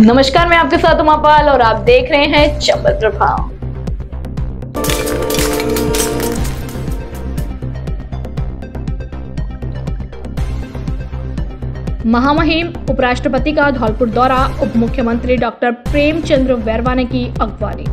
नमस्कार, मैं आपके साथ उमा पाल और आप देख रहे हैं चंबल प्रभाव। महामहिम उपराष्ट्रपति का धौलपुर दौरा, उप मुख्यमंत्री डॉक्टर प्रेमचंद्र बैरवा ने की अगवानी।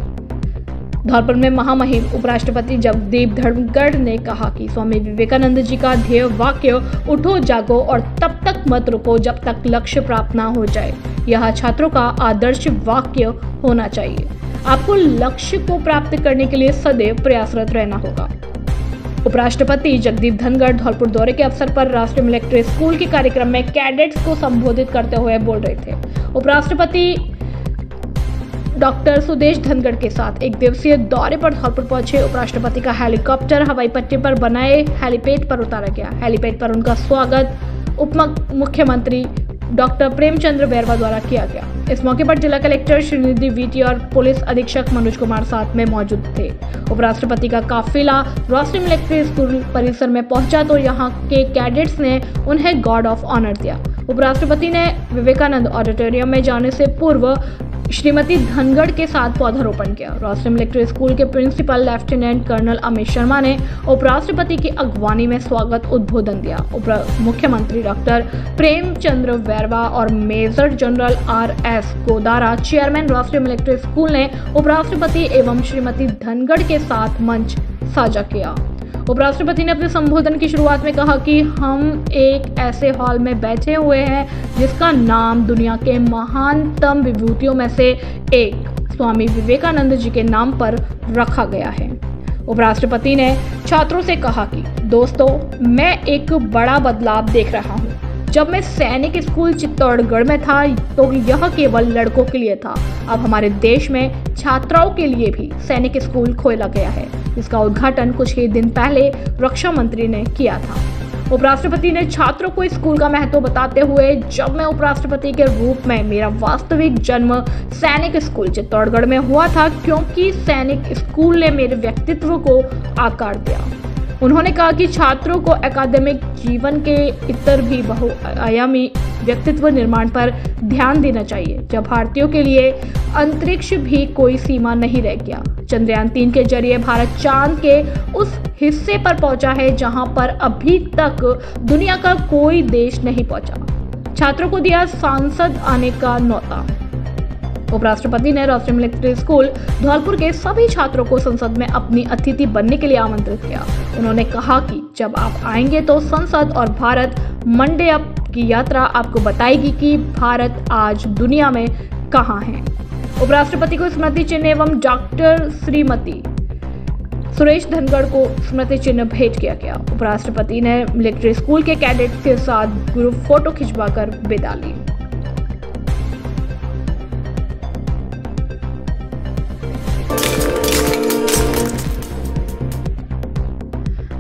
धौलपुर में महामहिम उपराष्ट्रपति जगदीप धनखड़ ने कहा कि स्वामी विवेकानंद जी का ध्येय वाक्य उठो जागो और तब तक मत रुको जब तक लक्ष्य प्राप्त न हो जाए, यह छात्रों का आदर्श वाक्य होना चाहिए। आपको लक्ष्य को प्राप्त करने के लिए सदैव प्रयासरत रहना होगा। उपराष्ट्रपति जगदीप धनखड़ धौलपुर दौरे के अवसर पर राष्ट्रीय मिलिट्री स्कूल के कार्यक्रम में कैडेट्स को संबोधित करते हुए बोल रहे थे। उपराष्ट्रपति डॉक्टर सुदेश धनखड़ के साथ एक दिवसीय दौरे पर धौलपुर पहुंचे। उपराष्ट्रपति का हेलीकॉप्टर हवाई पट्टी पर बनाए हेलीपैड पर उतारा गया। हेलीपैड पर उनका स्वागत उप मुख्यमंत्री डॉक्टर प्रेमचंद्र बैरवा द्वारा किया गया। इस मौके पर जिला कलेक्टर श्रीनिधि वीटी और पुलिस अधीक्षक मनोज कुमार साथ में मौजूद थे। उपराष्ट्रपति का काफिला राष्ट्रीय मिलिट्री स्कूल परिसर में पहुंचा तो यहां के कैडेट्स ने उन्हें गार्ड ऑफ ऑनर दिया। उपराष्ट्रपति ने विवेकानंद ऑडिटोरियम में जाने से पूर्व श्रीमती धनखड़ के साथ पौधारोपण किया। राष्ट्रीय मिलिट्री स्कूल के principal lieutenant colonel Amit Sharma ने उपराष्ट्रपति की अगवानी में स्वागत उद्बोधन दिया। उप मुख्यमंत्री डॉक्टर प्रेमचंद्र बैरवा और major general RS Godara, chairman राष्ट्रीय मिलिट्री स्कूल ने उपराष्ट्रपति एवं श्रीमती धनखड़ के साथ मंच साझा किया। उपराष्ट्रपति ने अपने संबोधन की शुरुआत में कहा कि हम एक ऐसे हॉल में बैठे हुए हैं जिसका नाम दुनिया के महानतम विभूतियों में से एक स्वामी विवेकानंद जी के नाम पर रखा गया है। उपराष्ट्रपति ने छात्रों से कहा कि दोस्तों, मैं एक बड़ा बदलाव देख रहा हूँ। जब मैं सैनिक स्कूल चित्तौड़गढ़ में था तो यह केवल लड़कों के लिए था। अब हमारे देश में छात्राओं के लिए भी सैनिक स्कूल खोला गया है। इसका उद्घाटन कुछ ही दिन पहले रक्षा मंत्री ने किया था। उपराष्ट्रपति ने छात्रों को स्कूल का महत्व बताते हुए, जब मैं उपराष्ट्रपति के रूप में मेरा वास्तविक जन्म सैनिक स्कूल चित्तौड़गढ़ में हुआ था, क्योंकि सैनिक स्कूल ने मेरे व्यक्तित्व को आकार दिया। उन्होंने कहा कि छात्रों को एकेडमिक जीवन के इतर भी बहुआयामी व्यक्तित्व निर्माण पर ध्यान देना चाहिए। जब भारतीयों के लिए अंतरिक्ष भी कोई सीमा नहीं रह गया। चंद्रयान 3 के जरिए भारत चांद के उस हिस्से पर पहुंचा है जहां पर अभी तक दुनिया का कोई देश नहीं पहुंचा। छात्रों को दिया सांसद आने का न्योता। उपराष्ट्रपति ने राष्ट्रीय मिलिट्री स्कूल धौलपुर के सभी छात्रों को संसद में अपनी अतिथि बनने के लिए आमंत्रित किया। उन्होंने कहा कि जब आप आएंगे तो संसद और भारत मंडे अप की यात्रा आपको बताएगी कि भारत आज दुनिया में कहां है। उपराष्ट्रपति को स्मृति चिन्ह एवं डॉक्टर श्रीमती सुरेश धनखड़ को स्मृति चिन्ह भेंट किया गया। उपराष्ट्रपति ने मिलिट्री स्कूल के कैडेट्स के साथ ग्रुप फोटो खिंचवाकर विदा ली।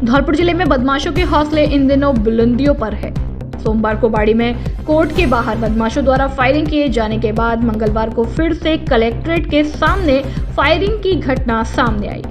धौलपुर जिले में बदमाशों के हौसले इन दिनों बुलंदियों पर है। सोमवार को बाड़ी में कोर्ट के बाहर बदमाशों द्वारा फायरिंग किए जाने के बाद मंगलवार को फिर से कलेक्ट्रेट के सामने फायरिंग की घटना सामने आई।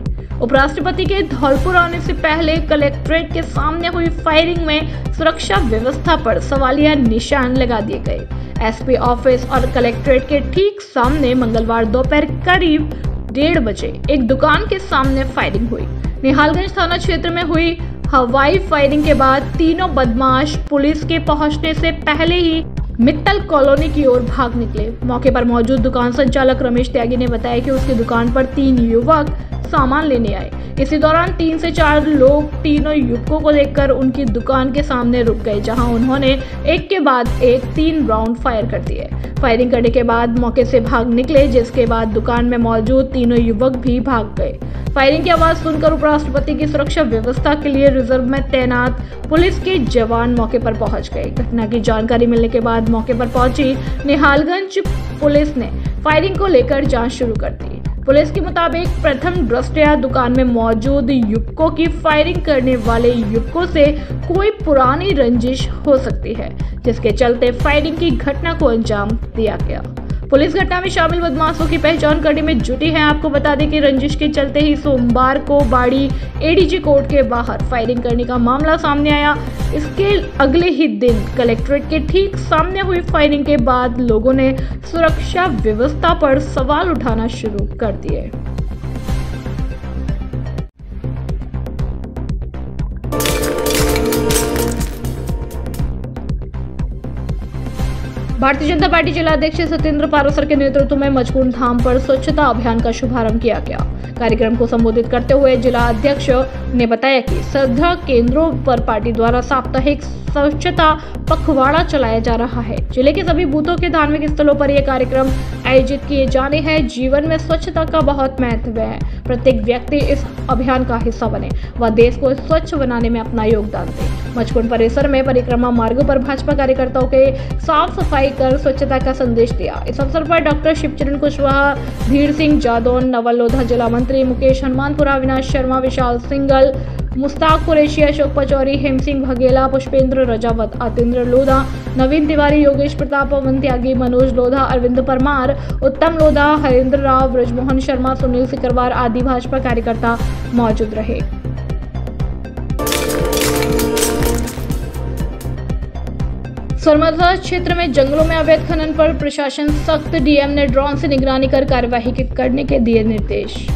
उपराष्ट्रपति के धौलपुर आने से पहले कलेक्ट्रेट के सामने हुई फायरिंग में सुरक्षा व्यवस्था पर सवालिया निशान लगा दिए गए। SP ऑफिस और कलेक्ट्रेट के ठीक सामने मंगलवार दोपहर करीब 1:30 बजे एक दुकान के सामने फायरिंग हुई। निहालगंज थाना क्षेत्र में हुई हवाई फायरिंग के बाद तीनों बदमाश पुलिस के पहुंचने से पहले ही मित्तल कॉलोनी की ओर भाग निकले। मौके पर मौजूद दुकान संचालक रमेश त्यागी ने बताया कि उसकी दुकान पर 3 युवक सामान लेने आए। इसी दौरान 3 से 4 लोग तीनों युवकों को देखकर उनकी दुकान के सामने रुक गए, जहां उन्होंने एक के बाद एक 3 राउंड फायर कर दिए। फायरिंग करने के बाद मौके से भाग निकले, जिसके बाद दुकान में मौजूद तीनों युवक भी भाग गए। फायरिंग की आवाज सुनकर उपराष्ट्रपति की सुरक्षा व्यवस्था के लिए रिजर्व में तैनात पुलिस के जवान मौके पर पहुंच गए। घटना की जानकारी मिलने के बाद मौके पर पहुंची निहालगंज पुलिस ने फायरिंग को लेकर जांच शुरू कर दी। पुलिस के मुताबिक प्रथम दृष्टया दुकान में मौजूद युवकों की फायरिंग करने वाले युवकों से कोई पुरानी रंजिश हो सकती है, जिसके चलते फायरिंग की घटना को अंजाम दिया गया। पुलिस घटना में शामिल बदमाशों की पहचान करने में जुटी है। आपको बता दें कि रंजिश के चलते ही सोमवार को बाड़ी एडीजे कोर्ट के बाहर फायरिंग करने का मामला सामने आया। इसके अगले ही दिन कलेक्ट्रेट के ठीक सामने हुई फायरिंग के बाद लोगों ने सुरक्षा व्यवस्था पर सवाल उठाना शुरू कर दिए। भारतीय जनता पार्टी जिला अध्यक्ष सत्येंद्र पारोसर के नेतृत्व में मचकुंड धाम पर स्वच्छता अभियान का शुभारंभ किया गया। कार्यक्रम को संबोधित करते हुए जिला अध्यक्ष ने बताया कि श्रद्धा केंद्रों पर पार्टी द्वारा साप्ताहिक स्वच्छता पखवाड़ा चलाया जा रहा है। जिले के सभी बूथों के धार्मिक स्थलों पर यह कार्यक्रम आयोजित किए जाने हैं। जीवन में स्वच्छता का बहुत महत्व है। प्रत्येक व्यक्ति इस अभियान का हिस्सा बने व देश को स्वच्छ बनाने में अपना योगदान दे। मचकुंड परिसर में परिक्रमा मार्गों पर भाजपा कार्यकर्ताओं के साफ सफाई कर स्वच्छता का संदेश दिया। इस अवसर पर डॉक्टर शिवचरण कुशवाहा, धीर सिंह जादौन, नवल लोधा जिला मंत्री, मुकेश हनुमानपुरा, अविनाश शर्मा, विशाल सिंगल, मुस्ताक कुरैशी, अशोक पचौरी, हेम सिंह बघेला, पुष्पेंद्र रजावत, आतेंद्र लोधा, नवीन तिवारी, योगेश प्रताप, पवन त्यागी, मनोज लोधा, अरविंद परमार, उत्तम लोधा, हरेंद्र राव, ब्रजमोहन शर्मा, सुनील सिकरवार आदि भाजपा कार्यकर्ता मौजूद रहे। सरमथा क्षेत्र में जंगलों में अवैध खनन पर प्रशासन सख्त। डीएम ने ड्रोन से निगरानी कर कार्यवाही करने के दिए निर्देश।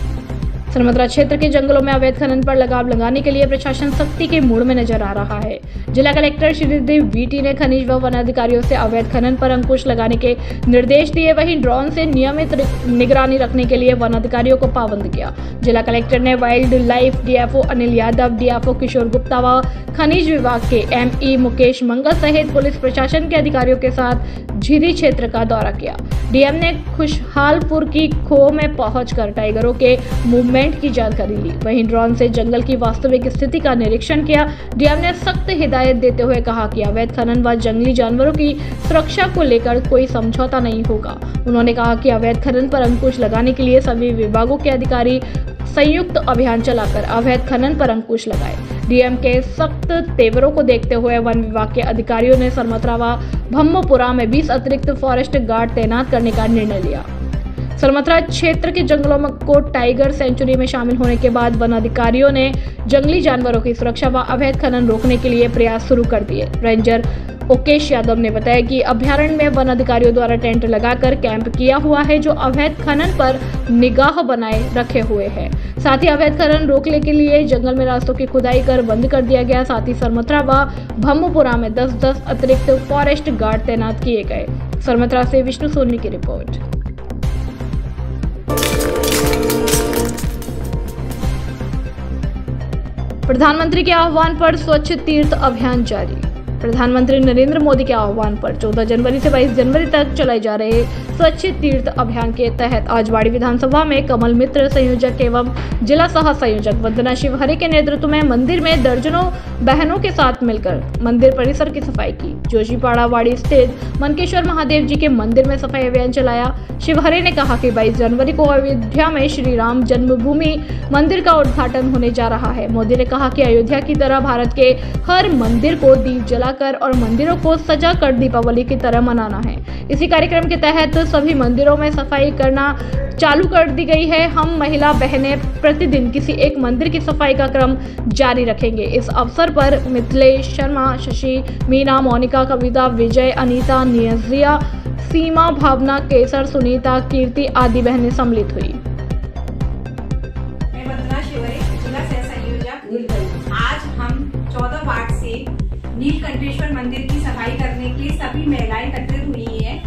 सरमथा क्षेत्र के जंगलों में अवैध खनन पर लगाम लगाने के लिए प्रशासन सख्ती के मूड में नजर आ रहा है। जिला कलेक्टर श्रीदेव वीटी ने खनिज व वन अधिकारियों से अवैध खनन पर अंकुश लगाने के निर्देश दिए। वहीं ड्रोन से नियमित निगरानी रखने के लिए वन अधिकारियों को पाबंद किया। जिला कलेक्टर ने wild life DFO Anil Yadav, DFO Kishore Gupta व खनिज विभाग के एमई मुकेश मंगल सहित पुलिस प्रशासन के अधिकारियों के साथ झीरी क्षेत्र का दौरा किया। डीएम ने खुशहालपुर की खो में पहुंचकर टाइगरों के मूवमेंट की जानकारी ली। वहीं ड्रोन से जंगल की वास्तविक स्थिति का निरीक्षण किया। डीएम ने सख्त हिदायत देते हुए कहा कि अवैध खनन व जंगली जानवरों की सुरक्षा को लेकर कोई समझौता नहीं होगा। उन्होंने कहा कि अवैध खनन पर अंकुश लगाने के लिए सभी विभागों के अधिकारी संयुक्त अभियान चलाकर अवैध खनन पर अंकुश लगाए। डीएम के सख्त तेवरों को देखते हुए वन विभाग के अधिकारियों ने सरमथा व भम्मपुरा में 20 अतिरिक्त फॉरेस्ट गार्ड तैनात करने का निर्णय लिया। सरमथा क्षेत्र के जंगलों को टाइगर सेंचुरी में शामिल होने के बाद वन अधिकारियों ने जंगली जानवरों की सुरक्षा व अवैध खनन रोकने के लिए प्रयास शुरू कर दिए। रेंजर ओकेश यादव ने बताया कि अभ्यारण्य में वन अधिकारियों द्वारा टेंट लगाकर कैंप किया हुआ है, जो अवैध खनन पर निगाह बनाए रखे हुए है। साथ ही अवैध खनन रोकने के लिए जंगल में रास्तों की खुदाई कर बंद कर दिया गया। साथ ही सरमथा व भम्मपुरा में 10-10 अतिरिक्त फॉरेस्ट गार्ड तैनात किए गए। सरमथा से विष्णु सोनी की रिपोर्ट। प्रधानमंत्री के आह्वान पर स्वच्छ तीर्थ अभियान जारी। प्रधानमंत्री नरेंद्र मोदी के आह्वान पर 14 जनवरी से 22 जनवरी तक चलाए जा रहे स्वच्छ तीर्थ अभियान के तहत आज बाड़ी विधानसभा में कमल मित्र संयोजक एवं जिला सह संयोजक वंदना शिवहरे के नेतृत्व में मंदिर में दर्जनों बहनों के साथ मिलकर मंदिर परिसर की सफाई की। जोशीपाड़ा वाड़ी स्थित मनकेश्वर महादेव जी के मंदिर में सफाई अभियान चलाया। शिवहरे ने कहा कि 22 जनवरी को अयोध्या में श्री राम जन्मभूमि मंदिर का उद्घाटन होने जा रहा है। मोदी ने कहा कि अयोध्या की तरह भारत के हर मंदिर को दीप जलाकर और मंदिरों को सजा कर दीपावली की तरह मनाना है। इसी कार्यक्रम के तहत सभी मंदिरों में सफाई करना चालू कर दी गई है। हम महिला बहनें प्रतिदिन किसी एक मंदिर की सफाई का क्रम जारी रखेंगे। इस अवसर पर मिथिलेश शर्मा, शशि, मीना, मोनिका, कविता, विजय, अनीता, नियजिया, सीमा, भावना, केसर, सुनीता, कीर्ति आदि बहनें सम्मिलित हुई। मैं वंदना शिवहरे, जिला सह संयोजक। आज हम 14 वार्ड से नीलकंठेश्वर मंदिर की सफाई करने के लिए सभी महिलाएं एकत्रित हुई हैं।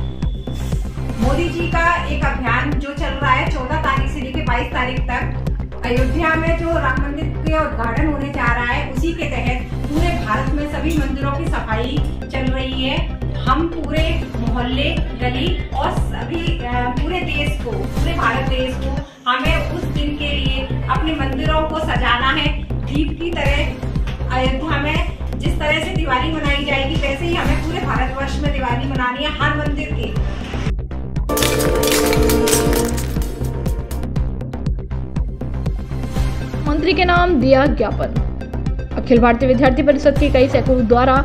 मोदी जी का एक अभियान जो चल रहा है 14 तारीख से लेकर 22 तारीख तक अयोध्या में जो राम मंदिर का उद्घाटन होने जा रहा है, उसी के तहत पूरे भारत में सभी मंदिरों की सफाई चल रही है। हम पूरे मोहल्ले, गली और सभी पूरे देश को, पूरे भारत देश को हमें उस दिन के लिए अपने मंदिरों को सजाना है। दीप की तरह अयोध्या में जिस तरह से दिवाली मनाई जाएगी, वैसे ही हमें पूरे भारतवर्ष में दिवाली मनानी है, हर मंदिर की। मंत्री के नाम दिया ज्ञापन। अखिल भारतीय विद्यार्थी परिषद के कई सैकड़ों द्वारा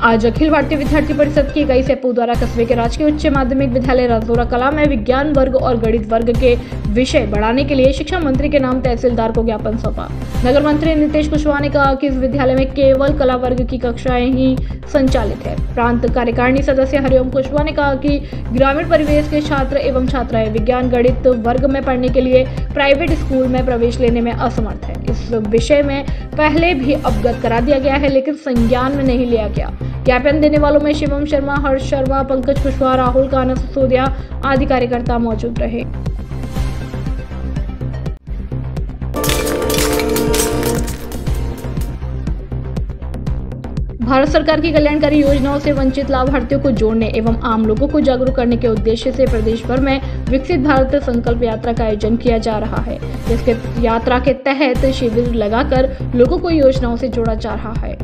आज अखिल भारतीय विद्यार्थी परिषद की इकाई सेपू द्वारा कस्बे के राजकीय उच्च माध्यमिक विद्यालय राजौरा कला में विज्ञान वर्ग और गणित वर्ग के विषय बढ़ाने के लिए शिक्षा मंत्री के नाम तहसीलदार को ज्ञापन सौंपा। नगर मंत्री नीतीश कुशवाहा ने कहा कि इस विद्यालय में केवल कला वर्ग की कक्षाएं ही संचालित है। प्रांत कार्यकारिणी सदस्य हरिओम कुशवाहा ने कहा कि ग्रामीण परिवेश के छात्र एवं छात्राएं विज्ञान गणित वर्ग में पढ़ने के लिए प्राइवेट स्कूल में प्रवेश लेने में असमर्थ है। इस विषय में पहले भी अवगत करा दिया गया है, लेकिन संज्ञान में नहीं लिया गया। ज्ञापन देने वालों में शिवम शर्मा, हर्ष शर्मा, पंकज कुशवाहा, राहुल काना सिसोदिया आदि कार्यकर्ता मौजूद रहे। भारत सरकार की कल्याणकारी योजनाओं से वंचित लाभार्थियों को जोड़ने एवं आम लोगों को जागरूक करने के उद्देश्य से प्रदेश भर में विकसित भारत संकल्प यात्रा का आयोजन किया जा रहा है। जिसके यात्रा के तहत शिविर लगाकर लोगों को योजनाओं से जोड़ा जा रहा है।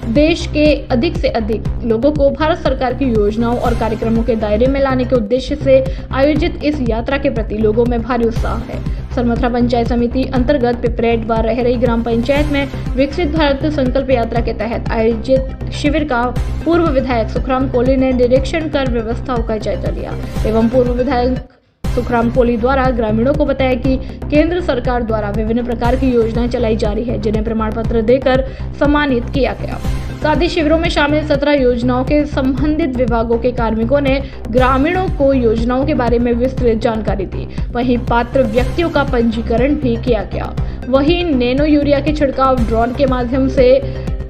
देश के अधिक से अधिक लोगों को भारत सरकार की योजनाओं और कार्यक्रमों के दायरे में लाने के उद्देश्य से आयोजित इस यात्रा के प्रति लोगों में भारी उत्साह है। सरमथरा पंचायत समिति अंतर्गत पिपरेट व रहरई ग्राम पंचायत में विकसित भारत संकल्प यात्रा के तहत आयोजित शिविर का पूर्व विधायक सुखराम कोहली ने निरीक्षण कर व्यवस्थाओं का जायजा लिया एवं पूर्व विधायक सुखराम कोहली द्वारा ग्रामीणों को बताया कि केंद्र सरकार द्वारा विभिन्न प्रकार की योजनाएं चलाई जा रही है, जिन्हें प्रमाण पत्र देकर सम्मानित किया गया। साथ ही शिविरों में शामिल 17 योजनाओं के संबंधित विभागों के कार्मिकों ने ग्रामीणों को योजनाओं के बारे में विस्तृत जानकारी दी। वहीं पात्र व्यक्तियों का पंजीकरण भी किया गया। वहीं नैनो यूरिया के छिड़काव ड्रोन के माध्यम से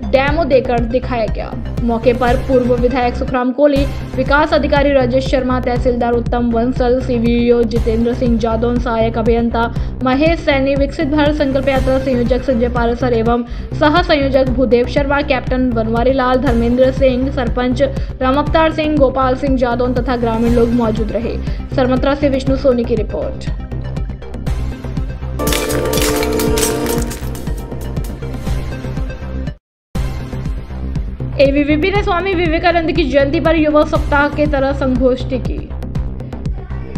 डेमो देकर दिखाया गया। मौके पर पूर्व विधायक सुखराम कोहली, विकास अधिकारी राजेश शर्मा, तहसीलदार उत्तम बंसल, सीवीओ जितेंद्र सिंह जादौन, सहायक अभियंता महेश सैनी, विकसित भारत संकल्प यात्रा संयोजक संजय पारसर एवं सह संयोजक भूदेव शर्मा, कैप्टन बनवारी लाल, धर्मेंद्र सिंह, सरपंच राम अवतार सिंह, गोपाल सिंह जादौन तथा ग्रामीण लोग मौजूद रहे। सरमथरा से विष्णु सोनी की रिपोर्ट। एबीवीपी ने स्वामी विवेकानंद की जयंती पर युवा सप्ताह के तरह संगोष्ठी की।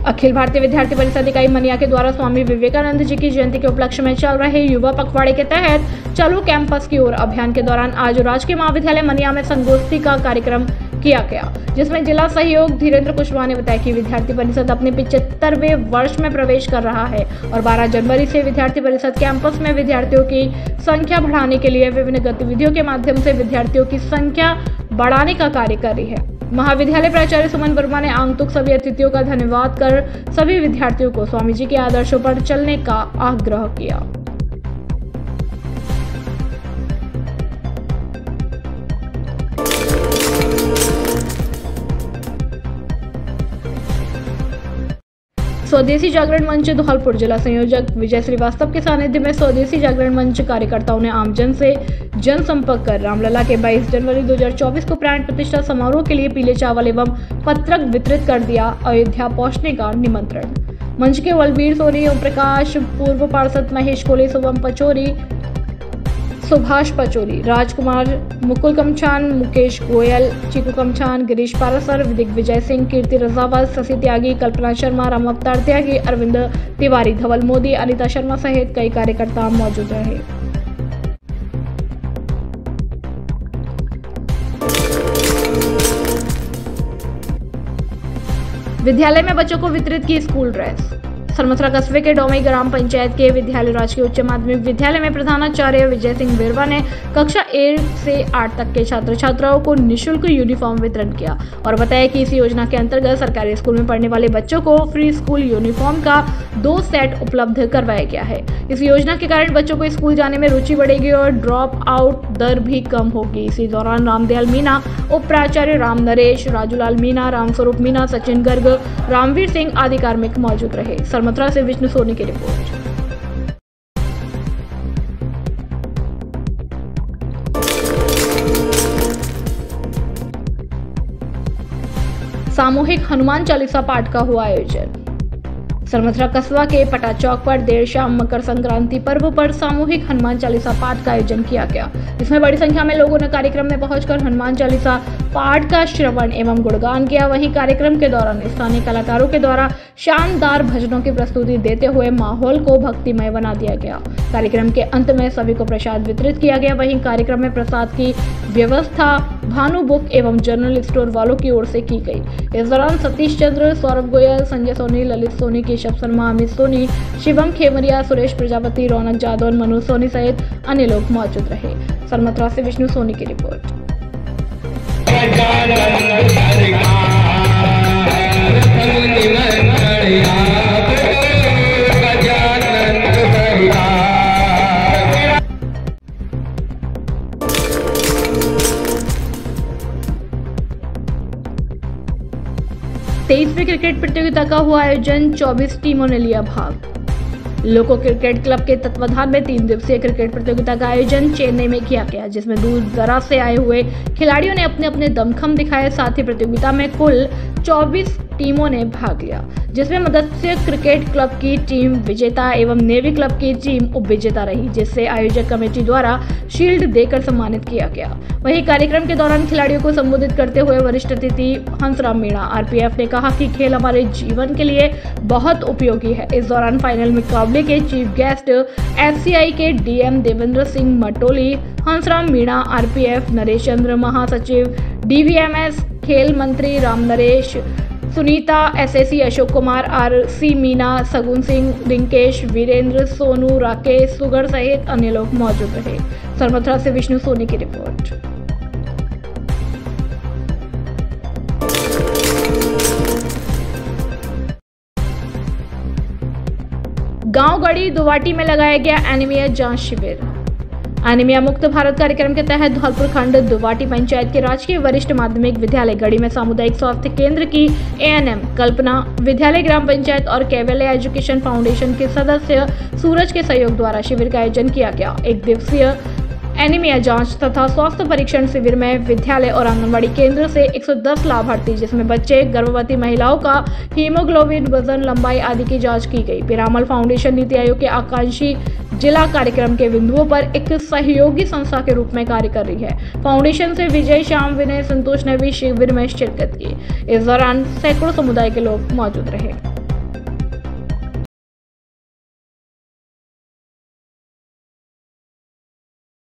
अखिल भारतीय विद्यार्थी परिषद इकाई मनिया के द्वारा स्वामी विवेकानंद जी की जयंती के उपलक्ष्य में चल रहे युवा पखवाड़े के तहत चलो कैंपस की ओर अभियान के दौरान आज राजकीय महाविद्यालय मनिया में संगोष्ठी का कार्यक्रम किया गया, जिसमें जिला सहयोग धीरेन्द्र कुशवाहा ने बताया कि विद्यार्थी परिषद अपने 75वें वर्ष में प्रवेश कर रहा है और 12 जनवरी से विद्यार्थी परिषद कैंपस में विद्यार्थियों की संख्या बढ़ाने के लिए विभिन्न गतिविधियों के माध्यम से विद्यार्थियों की संख्या बढ़ाने का कार्य कर रही है। महाविद्यालय प्राचार्य सुमन वर्मा ने आगंतुक सभी अतिथियों का धन्यवाद कर सभी विद्यार्थियों को स्वामी जी के आदर्शों पर चलने का आग्रह किया। स्वदेशी जागरण मंच धौलपुर जिला संयोजक विजय श्रीवास्तव के सानिध्य में स्वदेशी जागरण मंच कार्यकर्ताओं ने आमजन से जनसंपर्क कर रामलला के 22 जनवरी 2024 को प्राण प्रतिष्ठा समारोह के लिए पीले चावल एवं पत्रक वितरित कर दिया। अयोध्या पहुंचने का निमंत्रण। मंच के बलबीर सोनी, ओम प्रकाश, पूर्व पार्षद महेश कोहली, शुभम पचौरी, सुभाष पचौरी, राजकुमार, मुकुल कमछान, मुकेश गोयल, चीकू कमछान, गिरीश पारासर, दिग्विजय सिंह, कीर्ति रजावत, शशि त्यागी, कल्पना शर्मा, राम अवतार त्यागी, अरविंद तिवारी, धवल मोदी, अनिता शर्मा सहित कई कार्यकर्ता मौजूद रहे। विद्यालय में बच्चों को वितरित की स्कूल ड्रेस। सरमथरा कस्बे के डोमई ग्राम पंचायत के विद्यालय राजकीय उच्च माध्यमिक विद्यालय में प्रधानाचार्य विजय सिंह बेरवा ने कक्षा 1 से 8 तक के छात्र छात्राओं को निःशुल्क यूनिफॉर्म वितरण किया और बताया कि इस योजना के अंतर्गत सरकारी स्कूल में पढ़ने वाले बच्चों को फ्री स्कूल यूनिफॉर्म का 2 सेट उपलब्ध करवाया गया है। इस योजना के कारण बच्चों को स्कूल जाने में रुचि बढ़ेगी और ड्रॉप आउट दर भी कम होगी। इसी दौरान रामदयाल मीना, उप प्राचार्य राम नरेश, राजूलाल मीना, रामस्वरूप मीना, सचिन गर्ग, रामवीर सिंह आदि कार्मिक मौजूद रहे। सरमथरा से विष्णु सोनी की रिपोर्ट। सामूहिक हनुमान चालीसा पाठ का हुआ आयोजन। सरमथरा कस्बा के पटा चौक पर देर शाम मकर संक्रांति पर्व पर सामूहिक हनुमान चालीसा पाठ का आयोजन किया गया, जिसमें बड़ी संख्या में लोगों ने कार्यक्रम में पहुंचकर हनुमान चालीसा पाठ का श्रवण एवं गुणगान किया। वहीं कार्यक्रम के दौरान स्थानीय कलाकारों के द्वारा शानदार भजनों की प्रस्तुति देते हुए माहौल को भक्तिमय बना दिया गया। कार्यक्रम के अंत में सभी को प्रसाद वितरित किया गया। वहीं कार्यक्रम में प्रसाद की व्यवस्था भानु बुक एवं जनरल स्टोर वालों की ओर से की गई। इस दौरान सतीश चंद्र, सौरभ गोयल, संजय सोनी, ललित सोनी, केशव शर्मा, अमित सोनी, शिवम खेमरिया, सुरेश प्रजापति, रौनक जादव, मनोज सोनी सहित अन्य लोग मौजूद रहे। सरमथुरा से विष्णु सोनी की रिपोर्ट। तेईसवीं क्रिकेट प्रतियोगिता का हुआ आयोजन, 24 टीमों ने लिया भाग। लोको क्रिकेट क्लब के तत्वाधान में 3 दिवसीय क्रिकेट प्रतियोगिता का आयोजन चेन्नई में किया गया, जिसमें दूर दराज से आए हुए खिलाड़ियों ने अपने अपने दमखम दिखाए। साथ ही प्रतियोगिता में कुल 24 टीमों ने भाग लिया, जिसमें मत्स्य क्रिकेट क्लब की टीम विजेता एवं नेवी क्लब की टीम उप विजेता रही, जिससे आयोजक कमेटी द्वारा शील्ड देकर सम्मानित किया गया। वहीं कार्यक्रम के दौरान खिलाड़ियों को संबोधित करते हुए वरिष्ठ अतिथि हंसराम मीणा आरपीएफ ने कहा कि खेल हमारे जीवन के लिए बहुत उपयोगी है। इस दौरान फाइनल मुकाबले के चीफ गेस्ट एफसीआई के डीएम देवेंद्र सिंह मटोली, हंसराम मीणा आरपीएफ, नरेश चंद्र महासचिव डीवीएमएस, खेल मंत्री राम नरेश, सुनीता एसएसी, अशोक कुमार, आरसी मीना, सगुन सिंह, रिंकेश, वीरेंद्र, सोनू, राकेश, सुगर सहित अन्य लोग मौजूद रहे। सरमथुरा से विष्णु सोनी की रिपोर्ट। गांव गढ़ी दुवाटी में लगाया गया एनीमिया जांच शिविर। एनीमिया मुक्त भारत कार्यक्रम के तहत धौलपुर खंड दुवाटी पंचायत के राजकीय वरिष्ठ माध्यमिक विद्यालय गढ़ी में सामुदायिक स्वास्थ्य केंद्र की एएनएम कल्पना, विद्यालय ग्राम पंचायत और कैवल्य एजुकेशन फाउंडेशन के सदस्य सूरज के सहयोग द्वारा शिविर का आयोजन किया गया। 1 दिवसीय एनीमिया जांच तथा स्वास्थ्य परीक्षण शिविर में विद्यालय और आंगनबाड़ी केंद्र से 110 लाभार्थी, जिसमें बच्चे, गर्भवती महिलाओं का हीमोग्लोबिन, वजन, लंबाई आदि की जांच की गई। पिरामल फाउंडेशन नीति आयोग के आकांक्षी जिला कार्यक्रम के बिंदुओं पर एक सहयोगी संस्था के रूप में कार्य कर रही है। फाउंडेशन से विजय, श्याम, विनय, संतोष ने भी शिविर में शिरकत की। इस दौरान सैकड़ों समुदाय के लोग मौजूद रहे।